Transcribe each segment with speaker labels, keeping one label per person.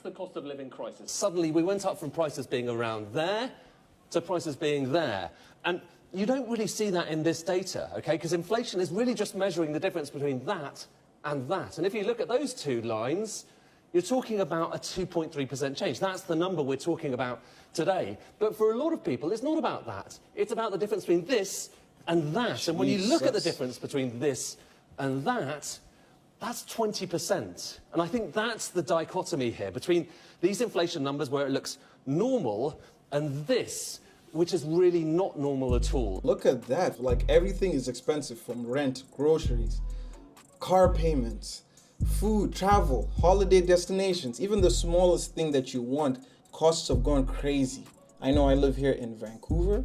Speaker 1: the cost of living crisis. Suddenly we went up from prices being around there to prices being there. And you don't really see that in this data, okay? Because inflation is really just measuring the difference between that and that. And if you look at those two lines, you're talking about a 2.3% change. That's the number we're talking about today. But for a lot of people, it's not about that. It's about the difference between this and that. And when you look at the difference between this and that, that's 20%. And I think that's the dichotomy here between these inflation numbers where it looks normal and this, which is really not normal at all.
Speaker 2: Look at that. Like, everything is expensive, from rent, groceries, car payments, food, travel, holiday destinations. Even the smallest thing that you want, costs have gone crazy. I know I live here in Vancouver,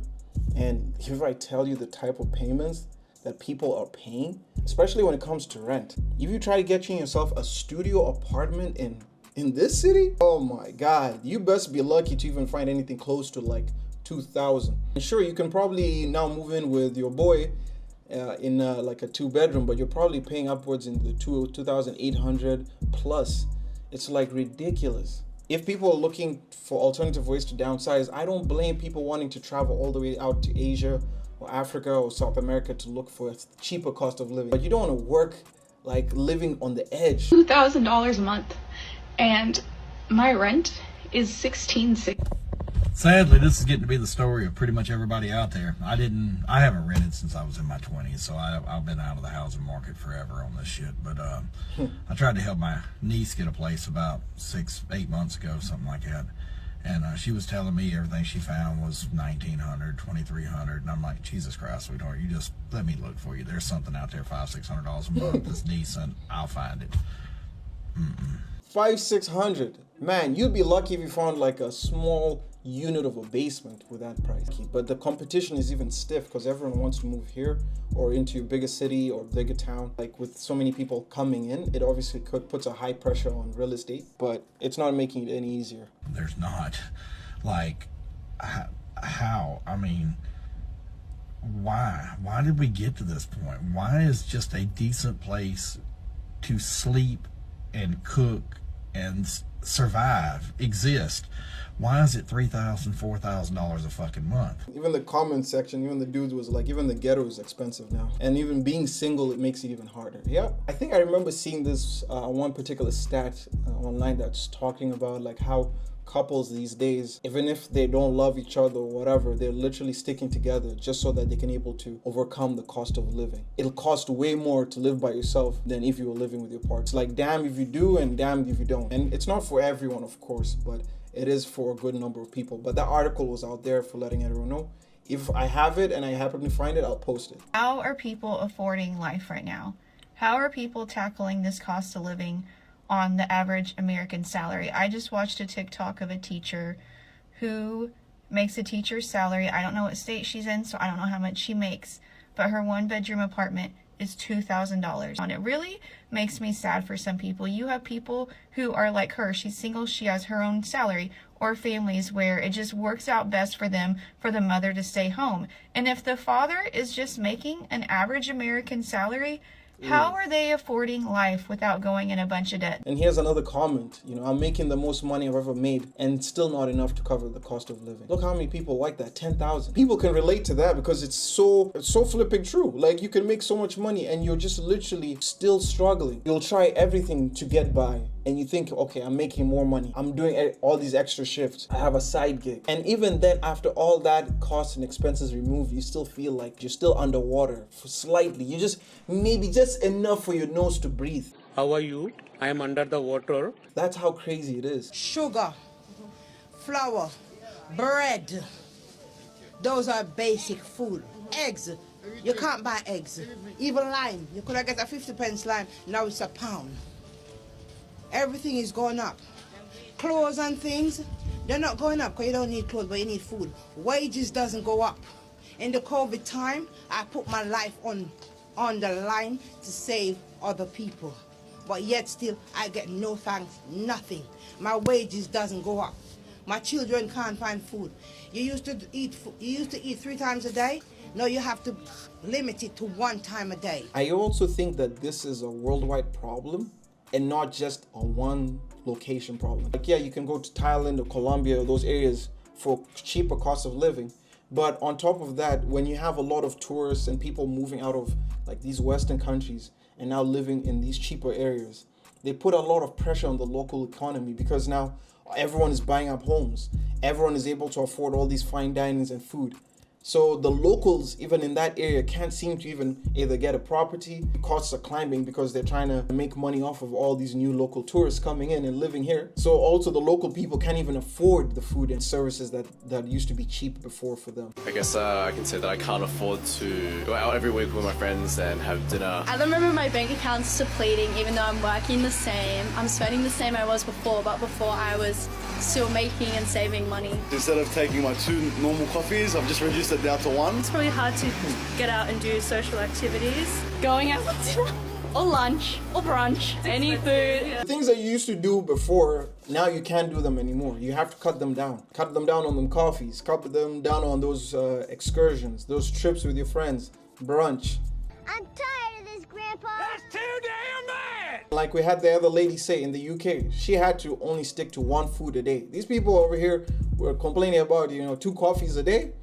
Speaker 2: and if I tell you the type of payments that people are paying, especially when it comes to rent. If you try to get yourself a studio apartment in this city, oh my God, you best be lucky to even find anything close to like 2,000. And sure, you can probably now move in with your boy in like a 2-bedroom, but you're probably paying upwards in the 2,800 plus. It's like ridiculous. If people are looking for alternative ways to downsize, I don't blame people wanting to travel all the way out to Asia or Africa or South America to look for a cheaper cost of living. But you don't want to work like living on the edge.
Speaker 3: $2,000 a month, and my rent is $1,660.
Speaker 4: Sadly, this is getting to be the story of pretty much everybody out there. I haven't rented since I was in my 20s, so I've been out of the housing market forever on this shit. But I tried to help my niece get a place about 6-8 months ago, something like that. And she was telling me everything she found was $1,900, $2,300, and I'm like, Jesus Christ, sweetheart, you just let me look for you. There's something out there, $500-$600 a month that's decent. I'll find it.
Speaker 2: $500-$600, man, you'd be lucky if you found like a small unit of a basement with that price. But the competition is even stiff because everyone wants to move here or into a bigger city or bigger town. Like, with so many people coming in, it obviously puts a high pressure on real estate, but it's not making it any easier.
Speaker 4: There's not. Like, how? I mean, why? Why did we get to this point? Why is just a decent place to sleep and cook and survive exist? Why is it $3,000, $4,000 a fucking month?
Speaker 2: Even the comment section, even the dudes was like, even the ghetto is expensive now. And even being single, it makes it even harder. Yeah, I think I remember seeing this one particular stat online that's talking about like how couples these days, even if they don't love each other or whatever, they're literally sticking together just so that they can able to overcome the cost of living. It'll cost way more to live by yourself than if you were living with your partner. It's like, damn if you do and damn if you don't. And it's not for everyone, of course, but it is for a good number of people. But that article was out there for letting everyone know. If I have it and I happen to find it, I'll post it.
Speaker 3: How are people affording life right now? How are people tackling this cost of living on the average American salary? I just watched a TikTok of a teacher who makes a teacher's salary. I don't know what state she's in, so I don't know how much she makes, but her 1-bedroom apartment is $2,000. And it really makes me sad for some people. You have people who are like her. She's single, she has her own salary, or families where it just works out best for them for the mother to stay home. And if the father is just making an average American salary, how are they affording life without going in a bunch of debt?
Speaker 2: And here's another comment. You know, I'm making the most money I've ever made and still not enough to cover the cost of living. Look how many people like that, 10,000. People can relate to that because it's so flipping true. Like, you can make so much money and you're just literally still struggling. You'll try everything to get by and you think, okay, I'm making more money. I'm doing all these extra shifts. I have a side gig. And even then, after all that costs and expenses removed, you still feel like you're still underwater for slightly. You just, maybe just enough for your nose to breathe.
Speaker 5: How are you? I am under the water.
Speaker 2: That's how crazy it is.
Speaker 6: Sugar, flour, bread. Those are basic food. Eggs. You can't buy eggs. Even lime. You could have get a 50p lime. Now it's £1. Everything is going up. Clothes and things, they're not going up because you don't need clothes, but you need food. Wages doesn't go up. In the COVID time, I put my life on the line to save other people. But yet still, I get no thanks, nothing. My wages doesn't go up. My children can't find food. You used to eat 3 times a day. Now you have to limit it to 1 time a day.
Speaker 2: I also think that this is a worldwide problem and not just a one location problem. Like, yeah, you can go to Thailand or Colombia or those areas for cheaper cost of living. But on top of that, when you have a lot of tourists and people moving out of like these Western countries and now living in these cheaper areas, they put a lot of pressure on the local economy, because now everyone is buying up homes. Everyone is able to afford all these fine dinings and food. So the locals, even in that area, can't seem to even either get a property. Costs are climbing because they're trying to make money off of all these new local tourists coming in and living here. So also the local people can't even afford the food and services that used to be cheap before for them.
Speaker 7: I guess I can say that I can't afford to go out every week with my friends and have dinner.
Speaker 8: At the moment, my bank account's depleting, even though I'm working the same. I'm spending the same I was before, but before I was still making and saving money.
Speaker 9: Instead of taking my 2 normal coffees, I've just reduced it down to 1.
Speaker 8: It's probably hard to get out and do social activities. Going out for dinner or lunch or brunch, any food.
Speaker 2: Things that you used to do before, now you can't do them anymore. You have to cut them down. Cut them down on them coffees. Cut them down on those excursions, those trips with your friends, brunch.
Speaker 10: I'm tired of this, Grandpa.
Speaker 5: That's too damn bad!
Speaker 2: Like we had the other lady say in the UK, she had to only stick to 1 food a day. These people over here were complaining about, 2 coffees a day.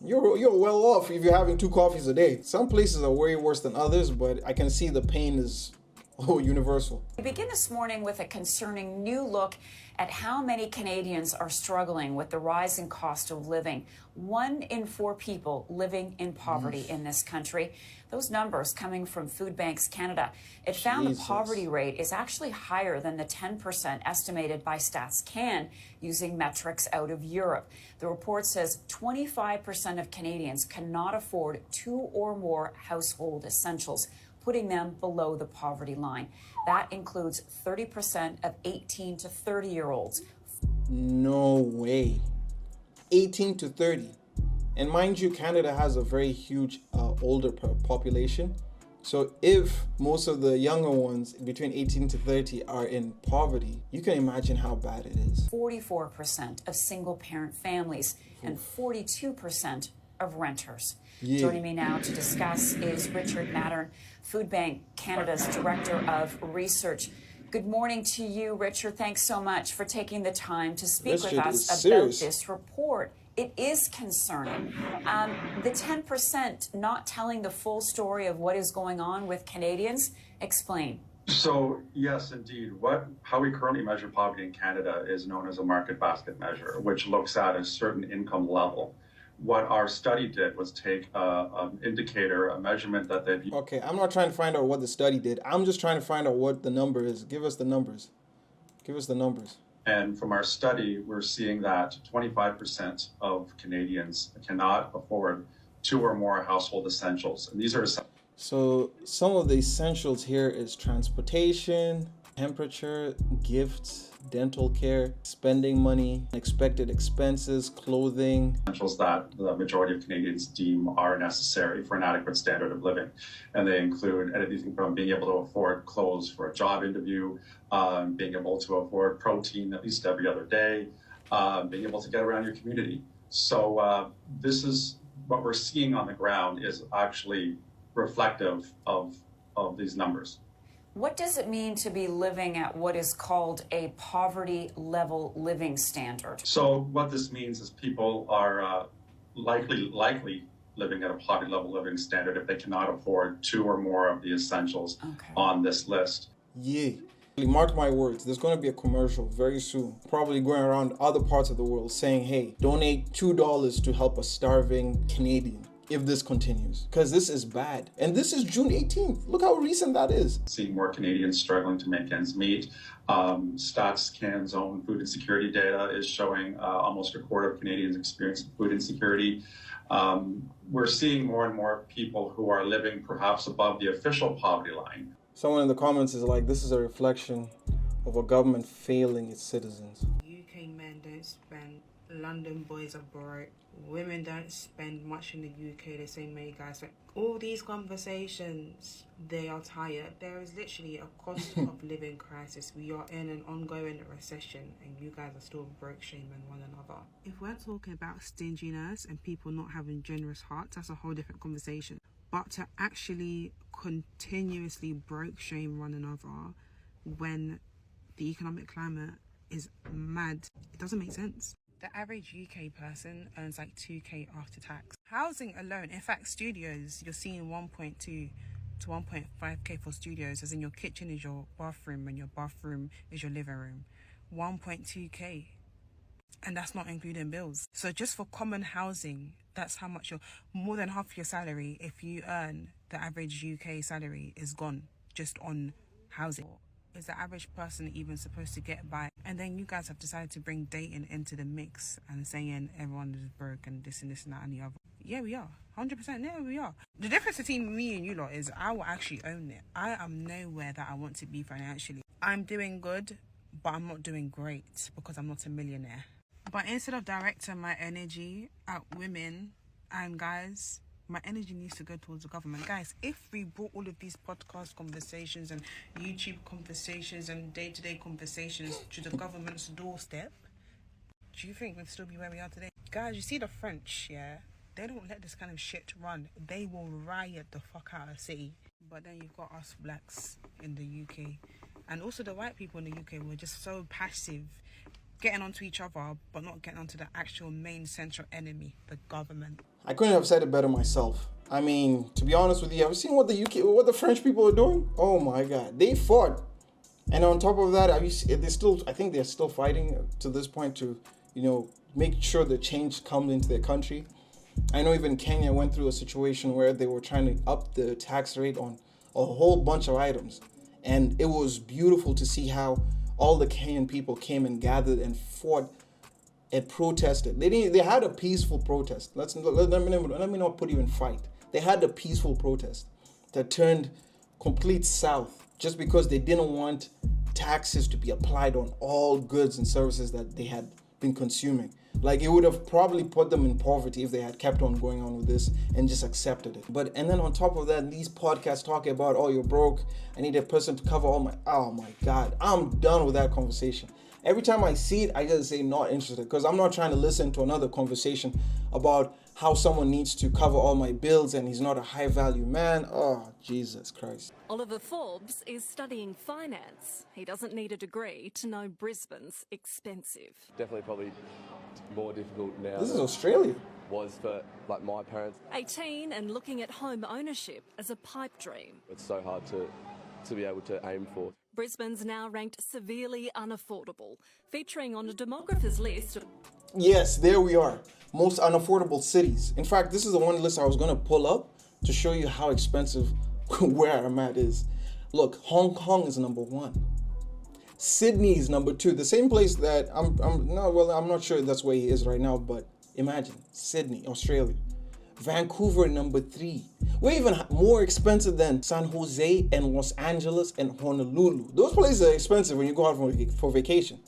Speaker 2: You're well off if you're having 2 coffees a day. Some places are way worse than others, but I can see the pain is universal.
Speaker 11: We begin this morning with a concerning new look at how many Canadians are struggling with the rising cost of living. 1 in 4 people living in poverty in this country. Those numbers coming from Food Banks Canada. It found the poverty rate is actually higher than the 10% estimated by Stats Can using metrics out of Europe. The report says 25% of Canadians cannot afford 2 or more household essentials, putting them below the poverty line. That includes 30% of 18 to 30-year-olds.
Speaker 2: No way. 18 to 30. And mind you, Canada has a very huge older population. So if most of the younger ones between 18 to 30 are in poverty, you can imagine how bad it is.
Speaker 11: 44% of single-parent families and 42% of renters.
Speaker 2: Yeah.
Speaker 11: Joining me now to discuss is Richard Mattern, Food Bank Canada's Director of Research. Good morning to you, Richard. Thanks so much for taking the time to speak with us about this report. It is concerning. The 10% not telling the full story of what is going on with Canadians. Explain.
Speaker 12: So, yes, indeed. How we currently measure poverty in Canada is known as a market basket measure, which looks at a certain income level. What our study did was take an indicator, a measurement that they've used.
Speaker 2: Okay, I'm not trying to find out what the study did. I'm just trying to find out what the number is. Give us the numbers. Give us the numbers.
Speaker 12: And from our study, we're seeing that 25% of Canadians cannot afford 2 or more household essentials. And these are
Speaker 2: So some of the essentials here is transportation, temperature, gifts, dental care, spending money, expected expenses, clothing.
Speaker 12: Essentials that the majority of Canadians deem are necessary for an adequate standard of living. And they include anything from being able to afford clothes for a job interview, being able to afford protein at least every other day, being able to get around your community. So this is what we're seeing on the ground is actually reflective of these numbers.
Speaker 11: What does it mean to be living at what is called a poverty level living standard?
Speaker 12: So what this means is people are likely living at a poverty level living standard if they cannot afford 2 or more of the essentials on this list.
Speaker 2: Yeah. Mark my words, there's going to be a commercial very soon, probably going around other parts of the world saying, hey, donate $2 to help a starving Canadian if this continues, because this is bad. And this is June 18th. Look how recent that is.
Speaker 12: Seeing more Canadians struggling to make ends meet. Stats Can's own food insecurity data is showing almost a quarter of Canadians experience food insecurity. We're seeing more and more people who are living perhaps above the official poverty line.
Speaker 2: Someone in the comments is like, this is a reflection of a government failing its citizens.
Speaker 6: UK men don't spend, London boys are broke, women don't spend much in the UK the same way you guys spend. All these conversations, they are tired. There is literally a cost of living crisis. We are in an ongoing recession and you guys are still broke shaming one another. If we're talking about stinginess and people not having generous hearts, that's a whole different conversation. But to actually continuously broke shame one another, when the economic climate is mad. It doesn't make sense. The average UK person earns like 2k after tax. Housing alone, in fact, studios, you're seeing 1.2 to 1.5k for studios, as in your kitchen is your bathroom and your bathroom is your living room. 1.2k. And that's not including bills. So just for common housing, that's how much more than half your salary, if you earn the average UK salary, is gone just on housing. Is the average person even supposed to get by? And then you guys have decided to bring dating into the mix and saying everyone is broke and this and that and the other. Yeah, we are. 100%. Yeah, we are. The difference between me and you lot is I will actually own it. I am nowhere that I want to be financially. I'm doing good, but I'm not doing great because I'm not a millionaire. But instead of directing my energy at women and guys, my energy needs to go towards the government. Guys, if we brought all of these podcast conversations and YouTube conversations and day-to-day conversations to the government's doorstep, do you think we'd still be where we are today? Guys, you see the French, yeah? They don't let this kind of shit run. They will riot the fuck out of the city. But then you've got us blacks in the UK. And also the white people in the UK were just so passive, getting onto each other, but not getting onto the actual main central enemy, the government.
Speaker 2: I couldn't have said it better myself. I mean, to be honest with you, have you seen what the French people are doing? Oh my God, they fought, and on top of that, I think they're still fighting to this point to, make sure the change comes into their country. I know even Kenya went through a situation where they were trying to up the tax rate on a whole bunch of items, and it was beautiful to see how all the Kenyan people came and gathered and fought and protested. They had a peaceful protest. Let me not put you in fight. They had a peaceful protest that turned complete south just because they didn't want taxes to be applied on all goods and services that they had been consuming. Like, it would have probably put them in poverty if they had kept on going on with this and just accepted it. And then on top of that, these podcasts talking about, oh, you're broke, I need a person to cover oh my God, I'm done with that conversation. Every time I see it, I just say not interested, because I'm not trying to listen to another conversation about how someone needs to cover all my bills and he's not a high value man. Oh, Jesus Christ.
Speaker 13: Oliver Forbes is studying finance. He doesn't need a degree to know Brisbane's expensive.
Speaker 7: Definitely probably more difficult now.
Speaker 2: This is Australia.
Speaker 7: Was for my parents.
Speaker 13: 18 and looking at home ownership as a pipe dream.
Speaker 7: It's so hard to be able to aim for.
Speaker 13: Brisbane's now ranked severely unaffordable, featuring on a demographer's list.
Speaker 2: Yes, there we are. Most unaffordable cities. In fact, this is the one list I was going to pull up to show you how expensive where I'm at is. Look, Hong Kong is number 1. Sydney is number 2. The same place that I'm not sure that's where he is right now, but imagine Sydney, Australia. Vancouver, number 3. We're even more expensive than San Jose and Los Angeles and Honolulu. Those places are expensive when you go out for vacation,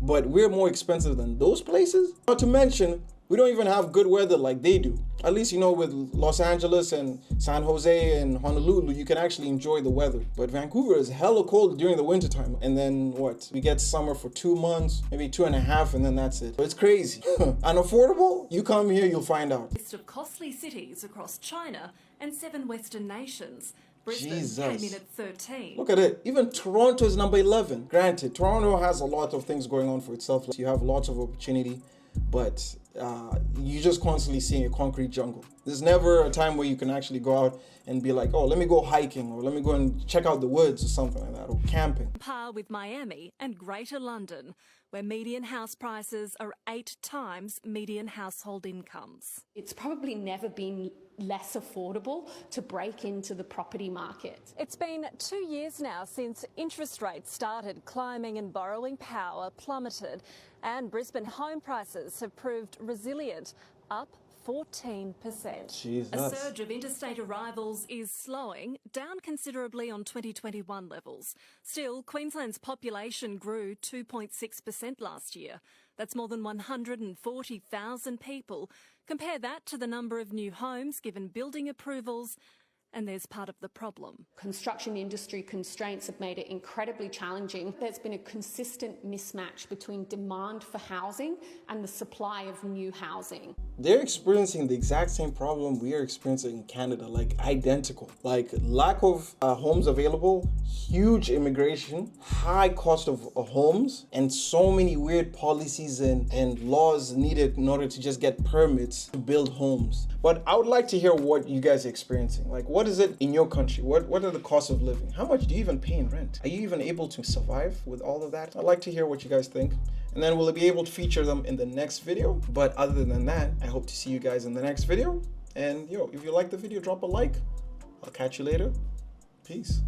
Speaker 2: but we're more expensive than those places. Not to mention, we don't even have good weather like they do. At least, with Los Angeles and San Jose and Honolulu, you can actually enjoy the weather. But Vancouver is hella cold during the wintertime. And then we get summer for 2 months, maybe 2.5, and then that's it. But it's crazy. Unaffordable? You come here, you'll find out.
Speaker 13: List of costly cities across China and 7 Western nations. Brisbane came in at 13.
Speaker 2: Look at it. Even Toronto is number 11. Granted, Toronto has a lot of things going on for itself. You have lots of opportunity, but you're just constantly seeing a concrete jungle. There's never a time where you can actually go out and be like, oh, let me go hiking, or let me go and check out the woods or something like that, or camping.
Speaker 13: Par with Miami and Greater London, where median house prices are 8 times median household incomes.
Speaker 14: It's probably never been less affordable to break into the property market.
Speaker 13: It's been 2 years now since interest rates started climbing and borrowing power plummeted, and Brisbane home prices have proved resilient, up 14%.
Speaker 2: Jesus.
Speaker 13: A surge of interstate arrivals is slowing, down considerably on 2021 levels. Still, Queensland's population grew 2.6% last year. That's more than 140,000 people. Compare that to the number of new homes given building approvals, And there's part of the problem.
Speaker 14: Construction industry constraints have made it incredibly challenging. There's been a consistent mismatch between demand for housing and the supply of new housing.
Speaker 2: They're experiencing the exact same problem we are experiencing in Canada, like identical. Like lack of homes available, huge immigration, high cost of homes, and so many weird policies and laws needed in order to just get permits to build homes. But I would like to hear what you guys are experiencing. Like, what is it in your country? What are the costs of living? How much do you even pay in rent? Are you even able to survive with all of that? I'd like to hear what you guys think. And then we'll be able to feature them in the next video. But other than that, I hope to see you guys in the next video. And if you like the video, drop a like. I'll catch you later. Peace.